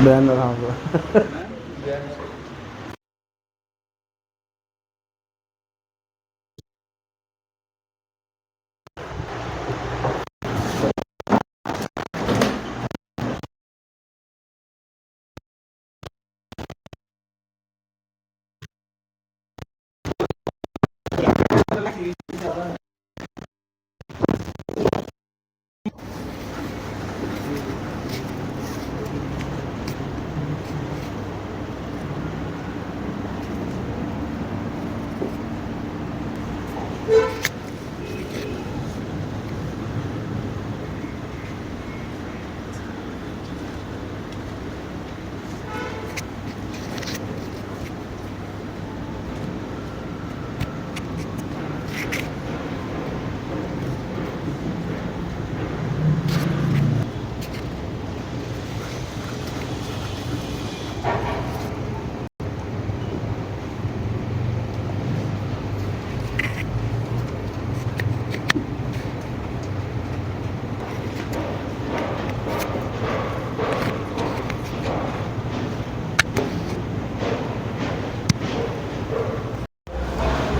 Banner हा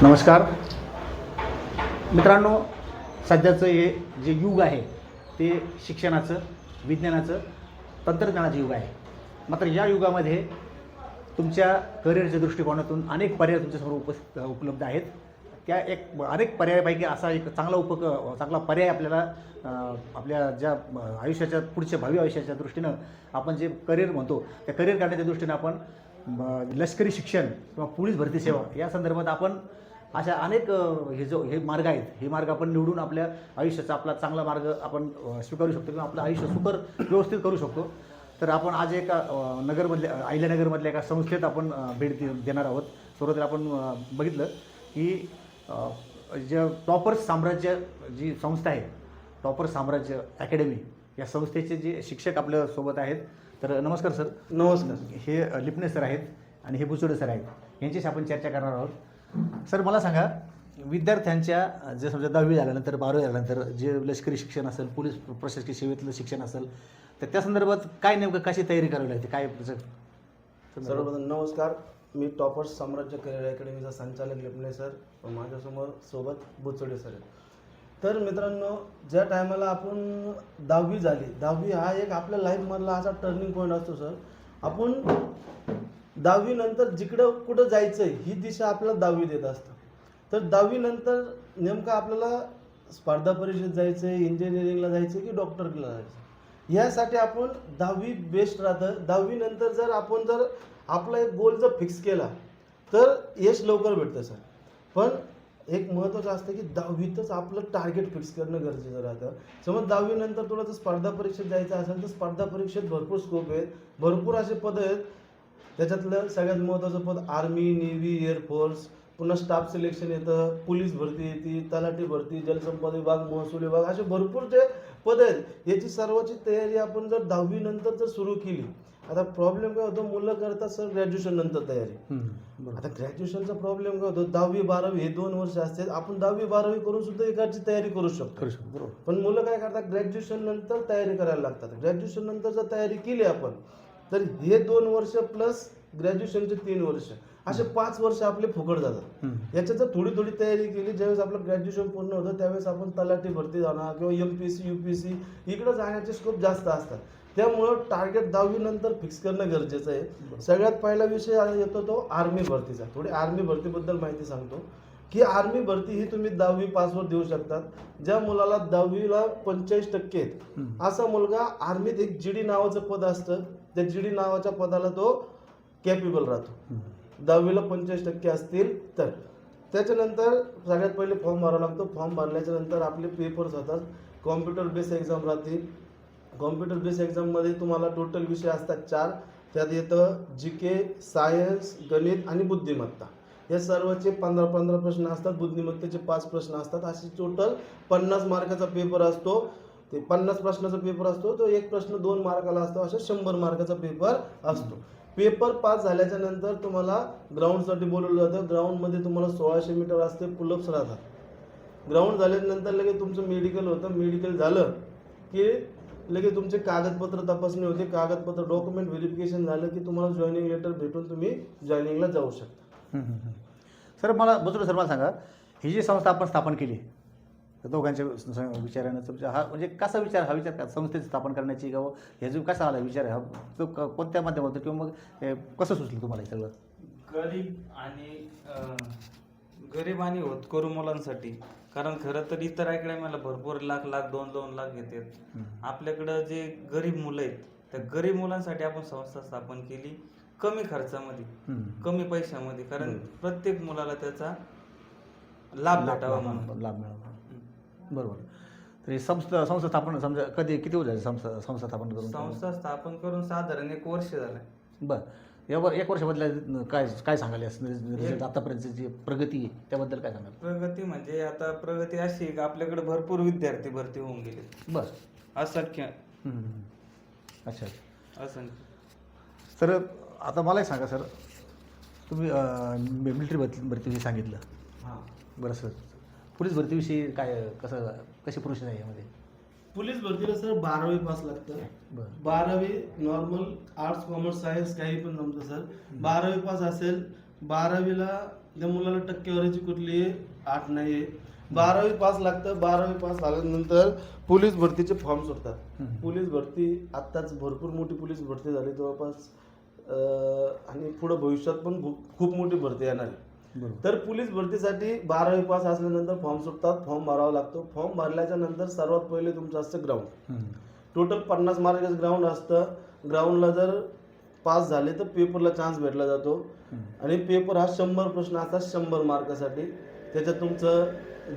नमस्कार मित्रांनो, सध्याचं हे जे युग आहे ते शिक्षणाचं, विज्ञानाचं, तंत्रज्ञानाचं युग आहे. मात्र या युगामध्ये तुमच्या करिअरच्या दृष्टिकोनातून अनेक पर्याय तुमच्यासमोर उपलब्ध आहेत. त्या अनेक पर्यायापैकी असा एक चांगला पर्याय आपल्याला आपल्या ज्या आयुष्याच्या पुढच्या भावी आयुष्याच्या दृष्टीनं आपण जे करिअर म्हणतो त्या करिअर काढण्याच्या दृष्टीनं आपण लष्करी शिक्षण किंवा पोलीस भरती सेवा या संदर्भात आपण अशा अनेक हे मार्ग आहेत. हे मार्ग आपण निवडून आपल्या आयुष्याचा आपला चांगला मार्ग आपण स्वीकारू शकतो किंवा आपलं आयुष्य सुकर व्यवस्थित करू शकतो. तर आपण आज एका अहिल्यानगरमधल्या एका संस्थेत आपण भेट देणार आहोत. सुरुवातीला आपण बघितलं की ज्या टॉपर्स साम्राज्य जी संस्था आहे, टॉपर्स साम्राज्य अकॅडमी, या संस्थेचे जे शिक्षक आपल्यासोबत आहेत. तर नमस्कार सर. नमस्कार. हे लिपणे सर आहेत आणि हे बुचोडे सर आहेत. यांच्याशी आपण चर्चा करणार आहोत. सर मला सांगा, विद्यार्थ्यांच्या जे समजा 10वी झाल्यानंतर 12वी झाल्यानंतर जे लष्करी शिक्षण असेल, पोलीस प्रशासकीय सेवेतलं शिक्षण असेल, तर त्या संदर्भात काय नेमकं कशी तयारी करावी लागते, काय? सर्वप्रथम नमस्कार. मी टॉपर्स साम्राज्य करिअर अकॅडमीचा संचालक लिपणे सर, माझ्यासमोर सोबत बुचोडे सर. तर मित्रांनो, ज्या टायमाला आपण 10वी झाली, 10वी हा एक आपल्या लाईफमधला असा टर्निंग पॉईंट असतो सर. आपण 10वी नंतर जिकडं कुठं जायचं आहे ही दिशा आपल्याला 10वी देत असतं. तर 10वी नंतर नेमकं आपल्याला स्पर्धा परीक्षेत जायचं आहे, इंजिनिअरिंगला जायचं आहे की डॉक्टरला जायचं, यासाठी आपण 10वी बेस्ट राहतं. 10वी नंतर जर आपण आपला एक गोल जर फिक्स केला तर यश लवकर भेटतं सर. पण एक महत्त्वाचं असतं की 10वीतच आपलं टार्गेट फिक्स करणं गरजेचं राहतं. समज 10वी नंतर तुला जर स्पर्धा परीक्षेत जायचं असेल तर स्पर्धा परीक्षेत भरपूर स्कोप आहेत, भरपूर असे पद आहेत. त्याच्यातलं सगळ्यात महत्त्वाचं पद आर्मी, नेव्ही, एअरफोर्स, पुन्हा स्टाफ सिलेक्शन येतं, पोलीस भरती येते, तलाठी भरती, जलसंपदा विभाग, महसूल विभाग, असे भरपूर जे पद आहेत. याची सर्वाची तयारी आपण जर 10वी नंतर जर सुरू केली. आता प्रॉब्लेम काय होतो, मुलं करतात सर ग्रॅज्युएशन नंतर तयारी. आता ग्रॅज्युएशनचा प्रॉब्लेम काय होतो, 10वी 12वी हे 2 वर्ष असतात. आपण 10वी 12वी करून सुद्धा एकाची तयारी करू शकतो. पण मुलं काय करतात, ग्रॅज्युएशन नंतर तयारी करायला लागतात. ग्रॅज्युएशन नंतर जर तयारी केली आपण तर हे 2 वर्ष प्लस ग्रॅज्युएशनचे 3 वर्ष असे 5 वर्ष आपले फुकट जातात. याच्यात जर थोडी थोडी तयारी केली, ज्यावेळेस आपलं ग्रॅज्युएशन पूर्ण होतं त्यावेळेस आपण तलाठी भरती जाणार किंवा MPSC UPSC इकडे जाण्याचे स्कोप जास्त असतात. त्यामुळं टार्गेट 10वी नंतर फिक्स करणं गरजेचं आहे. सगळ्यात पहिला विषय येतो तो आर्मी भरतीचा. थोडी आर्मी भरतीबद्दल माहिती सांगतो की आर्मी भरती ही तुम्ही 10वी पासवर देऊ शकतात. ज्या मुलाला 10वीला 85% आहेत असा मुलगा आर्मीत एक GD नावाचं पद असतं, त्या GD नावाच्या पदाला तो कॅपेबल राहतो. 10वीला 85% असतील तर. त्याच्यानंतर सगळ्यात पहिले फॉर्म भरावा लागतो. फॉर्म भरल्याच्या नंतर आपले पेपर्स होतात. कॉम्प्युटर बेस एक्झाम राहते. कॉम्प्युटर बेस एक्झाममध्ये तुम्हाला टोटल विषय असतात 4. त्यात येतं GK, सायन्स, गणित आणि बुद्धिमत्ता. या सर्वचे 15-15 प्रश्न असतात. बुद्धिमत्तेचे 5 प्रश्न असतात. असे टोटल 50 मार्काचा पेपर असतो. ते 50 प्रश्नाचा पेपर असतो. तो एक प्रश्न 2 मार्काला असतो. असा 100 मार्काचा पेपर असतो. पेपर पास झाल्याच्या नंतर तुम्हाला ग्राउंडसाठी बोलवलं जातं. ग्राउंडमध्ये तुम्हाला 1600 मीटर असते, पुलअप्स राहतात. ग्राउंड झाल्यानंतर लगेच तुमचं मेडिकल होतं. मेडिकल झालं की लगेच तुमचे कागदपत्र तपासणी होते, कागदपत्र डॉक्युमेंट व्हेरिफिकेशन झालं की तुम्हाला जॉईनिंग लेटर भेटून तुम्ही जॉईनिंगला जाऊ शकता. सर मला बुचडे सर मला सांगा, ही जी संस्था आपण स्थापन केली तर दोघांच्या विचारानं तुमच्या हा म्हणजे कसा विचार, हा विचार संस्थेची स्थापन करण्याची किंवा हे जो कसा आला विचार हा तो कोणत्या माध्यमातून किंवा मग कसं सुचलं तुम्हाला हे सगळं? गरीब आणि होतकरू मुलांसाठी. कारण खरं तर इतर अकॅडमीला भरपूर लाख 2 लाख घेतात. आपल्याकडं जे गरीब मुलं आहेत त्या गरीब मुलांसाठी आपण संस्था स्थापन केली, कमी खर्चामध्ये, कमी पैशामध्ये. कारण प्रत्येक मुलाला त्याचा लाभ भेटावा म्हणून. लाभ मिळावा. बरोबर. तर ही संस्था स्थापन समजा कधी किती होत झाली संस्था स्थापन करून? संस्था स्थापन करून साधारण 1 वर्ष झालं. बरं. यावर 1 वर्षामधल्या काय सांगाल रिझल्ट आतापर्यंतची जी प्रगती आहे त्याबद्दल काय सांगाल? प्रगती म्हणजे आता प्रगती अशी की आपल्याकडे भरपूर विद्यार्थी भरती होऊन गेले. बरं. असंख्य. अच्छा. असंख्य. सर आता मला एक सांगा सर, तुम्ही मिलिटरी भरतीविषयी सांगितलं. हां. बरं सर, पोलीस भरतीविषयी कशी प्रोसेस आहे यामध्ये? पोलीस भरतीला सर 12वी पास लागतं. बरं. 12वी नॉर्मल आर्ट्स कॉमर्स सायन्स काही पण जमतं सर. 12वी पास असेल, 12वीला त्या मुलाला टक्केवारीची कुठली आठ नाही आहे. 12वी पास लागतं. 12वी पास झाल्यानंतर पोलीस भरतीचे फॉर्म सुटतात. पोलीस भरती आत्ताच भरपूर मोठी पोलीस भरती झाली जवळपास, आणि पुढे भविष्यात पण खूप मोठी भरती येणार आहे. तर पोलीस भरतीसाठी 12वी पास असल्यानंतर फॉर्म सुटतात, फॉर्म भरावा लागतो. फॉर्म भरल्याच्या नंतर सर्वात पहिले तुमचं असतं ग्राउंड. टोटल 50 मार्काचं ग्राउंड असतं. ग्राउंडला जर पास झाले तर पेपरला चान्स भेटला जातो, आणि पेपर हा 100 प्रश्न असतात 100 मार्कासाठी. त्याच्यात तुमचं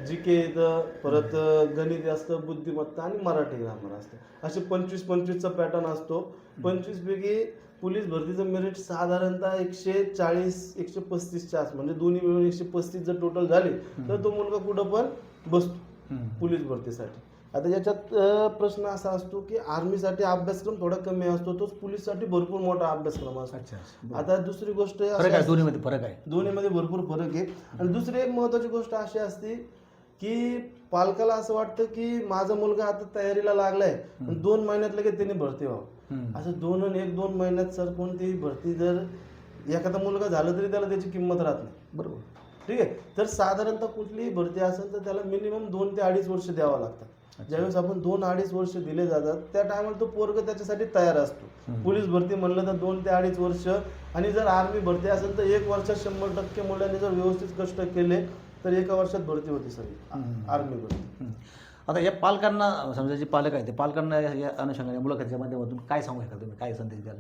GK येतं, परत गणित असतं, बुद्धिमत्ता आणि मराठी ग्रामर असतं. असे 25-25चा पॅटर्न असतो. 25 पैकी पोलीस भरतीचं मेरिट साधारणतः 140-135च्या आस, म्हणजे दोन्ही मिळून 135 जर टोटल झाले तर तो मुलगा कुठं पण बसतो पोलीस भरतीसाठी. आता याच्यात प्रश्न असा असतो की आर्मीसाठी अभ्यासक्रम थोडा कमी असतो, तोच पोलीससाठी भरपूर मोठा अभ्यासक्रम असतो. आता दुसरी गोष्ट दोन्हीमध्ये फरक आहे. दोन्हीमध्ये भरपूर फरक आहे. आणि दुसरी एक महत्वाची गोष्ट अशी असते की पालकाला असं वाटतं की माझा मुलगा आता तयारीला लागलाय, 2 महिन्यात लगेच त्यांनी भरती व्हावं. असं 1-2 महिन्यात सर कोणतीही भरती जर एखादा मुलगा झाला तरी त्याला त्याची किंमत राहत नाही. बरोबर. ठीक आहे. तर साधारणतः कुठलीही भरती असेल तर त्याला मिनिमम 2 ते 2.5 वर्ष द्यावं लागतात. ज्यावेळेस आपण 2-2.5 वर्ष दिले जातात त्या टायमाला तो पोरग त्याच्यासाठी तयार असतो. पोलीस भरती म्हणलं तर 2 ते 2.5 वर्ष, आणि जर आर्मी भरती असेल तर 1 वर्षात 100% मुलांनी जर व्यवस्थित कष्ट केले तर 1 वर्षात भरती होती सर आर्मी भरती. आता या पालकांना समजा जे पालक आहेत ते पालकांना या अनुषंगाने मुलाखतीच्या माध्यमातून काय सांगू शकता तुम्ही, काय संदेश द्याल?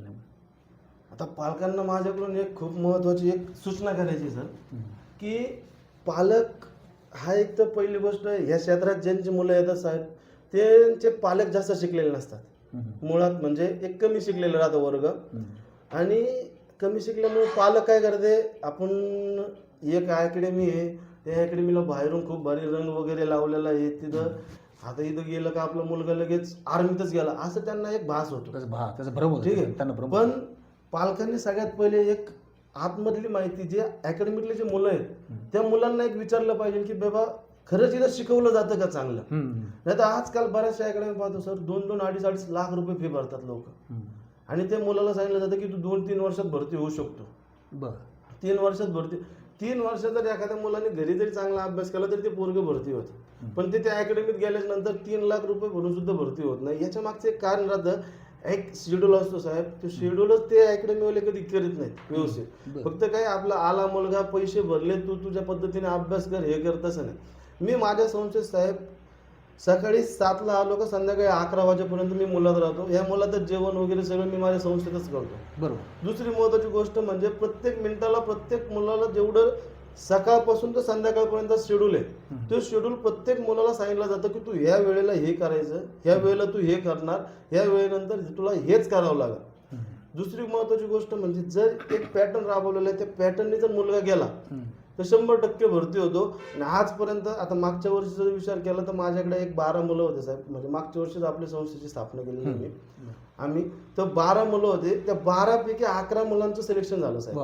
आता पालकांना माझ्याकडून एक खूप महत्त्वाची एक सूचना करायची सर, की पालक हा एक तर पहिली गोष्ट, ह्या क्षेत्रात ज्यांची मुलं येतात साहेब त्यांचे पालक जास्त शिकलेले नसतात मुळात. म्हणजे एक कमी शिकलेलं राहतं वर्ग, आणि कमी शिकल्यामुळे पालक काय करते, आपण एक अकॅडमी आहे त्या अकॅडमीला बाहेरून खूप भारी रंग वगैरे लावलेला आहे, तिथं आता इथं गेलं का आपला मुलगा लगेच आर्मीतच गेला असं त्यांना एक भास होतो. त्याचा भ्रम होतो. ठीक आहे. पण पालकांनी सगळ्यात पहिले एक आतमधली माहिती, जे अकॅडमीतले जे मुलं आहेत त्या मुलांना एक विचारलं पाहिजे की बाबा खरंच इथं शिकवलं जातं का चांगलं. नाही तर आजकाल बऱ्याचशा अकॅडमी पाहतो सर 2-2-2.5 लाख रुपये फी भरतात लोक, आणि त्या मुलाला सांगितलं जातं की तू 2-3 वर्षात भरती होऊ शकतो. बरं. 3 वर्षात भरती, 3 वर्षात जर एखाद्या मुलाने घरी जरी चांगला अभ्यास केला तरी ते पोरग भरती होतं. पण ते त्या अकॅडमीत गेल्याच्या नंतर 3 लाख रुपये भरून सुद्धा भरती होत नाही. याच्या मागचं एक कारण राहतं, एक शेड्यूल असतो साहेब, तो शेड्यूलच ते अकॅडमीवाले कधी करीत नाहीत व्यवस्थित. फक्त काय आपला आला मुलगा पैसे भरले तू तुझ्या पद्धतीने अभ्यास कर हे कर, तसं नाही. मी माझ्या संस्थेत साहेब सकाळी 7ला आलो का संध्याकाळी 11 वाजेपर्यंत मी मुलात राहतो. या मुलातच जेवण वगैरे सगळं मी माझ्या संस्थेतच करतो. बरोबर. दुसरी महत्वाची गोष्ट म्हणजे प्रत्येक मिनिटाला प्रत्येक मुलाला जेवढं सकाळपासून तर संध्याकाळपर्यंत शेड्यूल आहे, तो शेड्यूल प्रत्येक मुलाला सांगितलं जातं की तू ह्या वेळेला हे करायचं, ह्या वेळेला तू हे करणार, ह्या वेळेनंतर तुला हेच करावं लागेल. दुसरी महत्वाची गोष्ट म्हणजे जर एक पॅटर्न राबवलेला आहे त्या पॅटर्नने जर मुलगा गेला तर 100% भरती होतो. आणि आजपर्यंत आता मागच्या वर्षीचा विचार केला तर माझ्याकडे एक 12 मुलं होते साहेब, म्हणजे मागच्या वर्षीच आपल्या संस्थेची स्थापना केली आम्ही, तर 12 मुलं होते. त्या 12 पैकी 11 मुलांचं सिलेक्शन झालं साहेब.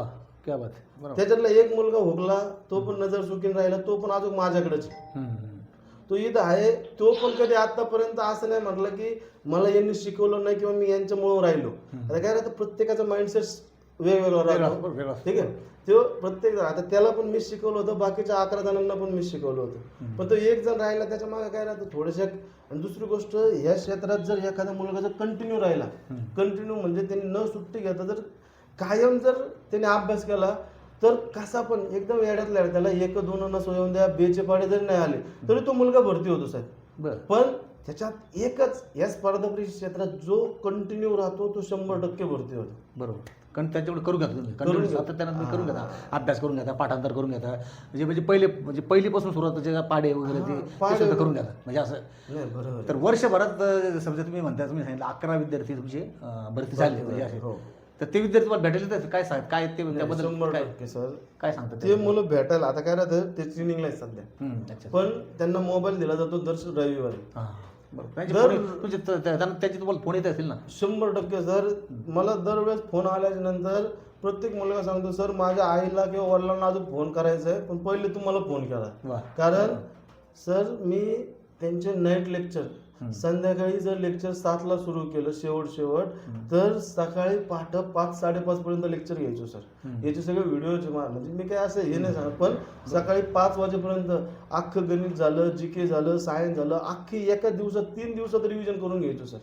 क्या बात. त्याच्यातला एक मुलगा हुकला, तो पण नजर चुकीन राहिला, तो पण अजून माझ्याकडेच. तो इथं आहे. तो पण कधी आतापर्यंत असं नाही म्हटलं की मला यांनी शिकवलं नाही किंवा मी यांच्यामुळं राहिलो. आता काय राहतं, प्रत्येकाचा माइंडसेट वेगवेगळा राहतो. ठीक आहे, तो प्रत्येक जण, आता त्याला पण मी शिकवलं होतं, बाकीच्या 11 जणांना पण मी शिकवलं होतं, पण तो एक जण राहिला त्याच्या मागे काय राहतं थोडंसं. आणि दुसरी गोष्ट, या क्षेत्रात जर एखादा मुलगा जर कंटिन्यू राहिला, कंटिन्यू म्हणजे त्यांनी न सुट्टी घेता जर कायम जर त्याने अभ्यास केला, तर कसा पण एकदम येड्यातल्या त्याला 1-2 नसो येऊन द्या, 2चे पाडे जरी नाही आले तरी तो मुलगा भरती होतो साहेब. पण त्याच्यात एकच, या स्पर्धा परीक्षा क्षेत्रात जो कंटिन्यू राहतो तो 100% भरती होतो. बरोबर, कारण त्याच्याकडे करून घ्या तुम्ही सातत्यानं तुम्ही करून घेता, अभ्यास करून घेता, पाठांतर करून घेता, म्हणजे पहिलीपासून सुरुवात पाडे वगैरे ते सुद्धा करून घेता, म्हणजे असं नाही. बरोबर. तर वर्षभरात समजा तुम्ही म्हणता, तुम्ही सांगितलं 11 विद्यार्थी तुमची भरती झाली म्हणजे असे, तर ते विद्यार्थी तुम्हाला भेटायला काय काय ते त्याबद्दल 100% सर काय सांगतात ते मुलं भेटायला. आता काय राहतं, ते ट्रेनिंगला आहे सध्या, अच्छा. पण त्यांना मोबाईल दिला जातो दर रविवारी. त्याचे तुम्हाला फोन येत असतील ना? 100% सर. मला दरवेळेस फोन आल्याच्या नंतर प्रत्येक मुलगा सांगतो, सर माझ्या आईला किंवा वडिलांना अजून फोन करायचा आहे, पण पहिले तुम्हाला फोन केला. कारण सर मी त्यांचे नाईट लेक्चर संध्याकाळी जर लेक्चर 7ला सुरू केलं शेवट तर सकाळी पहाटे 5-5:30 पर्यंत लेक्चर घ्यायचो सर. याचे सगळे व्हिडिओचे म्हणजे मी काय असं हे नाही सांगत, पण सकाळी 5 वाजेपर्यंत अख्खं गणित झालं, जीके झालं, सायन्स झालं, अख्खी एका दिवसात 3 दिवसात रिव्हिजन करून घ्यायचो सर.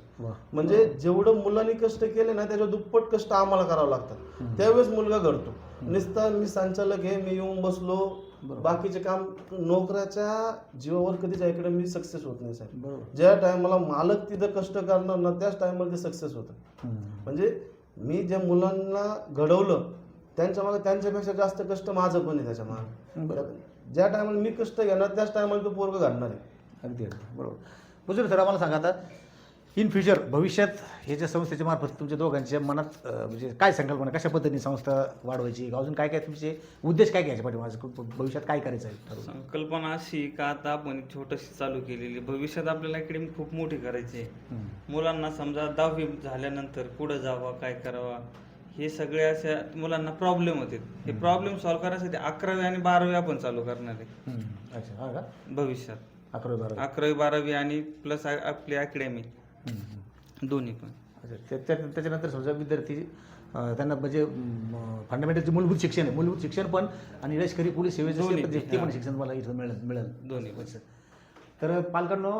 म्हणजे जेवढं मुलांनी कष्ट केले ना त्याच्या दुप्पट कष्ट आम्हाला करावं लागतात, त्यावेळेस मुलगा घडतो. नुसता मी संचालक आहे, मी येऊन बसलो, बाकीचे काम नोकऱ्याच्या जीवावर कधीच अकॅडमी सक्सेस होत नाही साहेब. ज्या टायमाला मालक तिथं कष्ट करणार ना त्याच टायमाला ते सक्सेस होतं. म्हणजे मी ज्या मुलांना घडवलं त्यांच्या मागे त्यांच्यापेक्षा जास्त कष्ट माझं पण आहे त्याच्या मागे. ज्या टायमाला मी कष्ट घेणार त्याच टायमाला तो पोरग घडणार आहे. अगदी बरोबर. बुजुर्ग सर, आम्हाला सांगा आता इन फ्युचर भविष्यात हे ज्या संस्थेच्या मार्फत तुमच्या दोघांच्या मनात म्हणजे काय संकल्पना, कशा पद्धतीने संस्था वाढवायची, अजून काय काय तुमचे उद्देश काय घ्यायचे पाहिजे, भविष्यात काय करायचं आहे? संकल्पना अशी का आता आपण छोटीशी चालू केलेली, भविष्यात आपल्याला अकॅडमी खूप मोठी करायची आहे. मुलांना समजा 10वी झाल्यानंतर पुढे जावा, काय करावा, हे सगळे अशा मुलांना प्रॉब्लेम होते. हे प्रॉब्लेम सॉल्व्ह करण्यासाठी 11वी आणि 12वी आपण चालू करणार आहे. अच्छा, हा का? भविष्यात 11वी 12वी आणि प्लस आपली अकॅडमी दोन्ही पण. अच्छा, त्याच्यानंतर समजा विद्यार्थी त्यांना म्हणजे फंडामेंटलचे मूलभूत शिक्षण पण आणि लष्करी पोलीस सेवेचे ते पण शिक्षण मला इथं मिळेल दोन्ही पण. तर पालकांनो,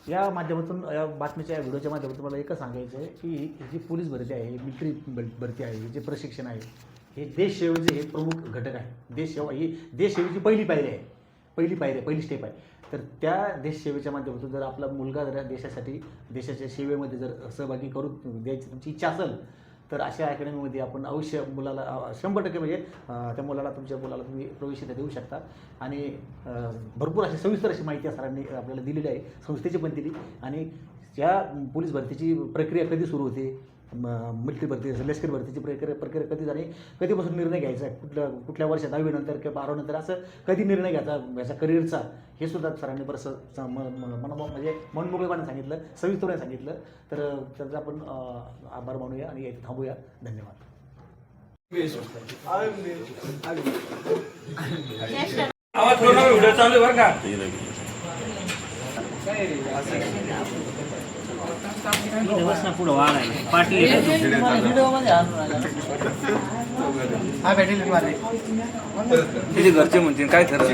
या माध्यमातून, या बातमीच्या, या व्हिडिओच्या माध्यमातून मला एकच सांगायचं आहे की ही जी पोलीस भरती आहे, मिलिटरी भरती आहे, हे जे प्रशिक्षण आहे, हे देशसेवेचे हे प्रमुख घटक आहे. देशसेवा ही देशसेवेची पहिली पायरी आहे, पहिली स्टेप आहे. तर त्या देशसेवेच्या माध्यमातून जर आपला मुलगा जर देशासाठी, देशाच्या सेवेमध्ये जर सहभागी करून द्यायची तुमची इच्छा असेल, तर अशा अकॅडमीमध्ये आपण अवश्य मुलाला 100% म्हणजे त्या मुलाला, तुमच्या मुलाला तुम्ही प्रवेशिका देऊ शकता. आणि भरपूर अशी सविस्तर अशी माहिती सरांनी आपल्याला दिलेली आहे, संस्थेची पण दिली. आणि या पोलीस भरतीची प्रक्रिया कधी सुरू होते, मिलिटरी भरती, लष्करी भरतीची प्रक्रिया कधी झाली, कधीपासून निर्णय घ्यायचा, कुठल्या वर्षात, 10वी नंतर किंवा 12वी नंतर, असं कधी निर्णय घ्यायचा याचा करिअरचा, हे सुद्धा सरांनी बरंचसं म्हणजे मनमोकळेपणे सांगितलं, सविस्तरपणे सांगितलं. तर त्याचा आपण आभार मानूया आणि इथे थांबूया. धन्यवाद. व्हिडिओ चालू बरं का? पुढं वाढायला पाटील घरचे म्हणतील काय खरं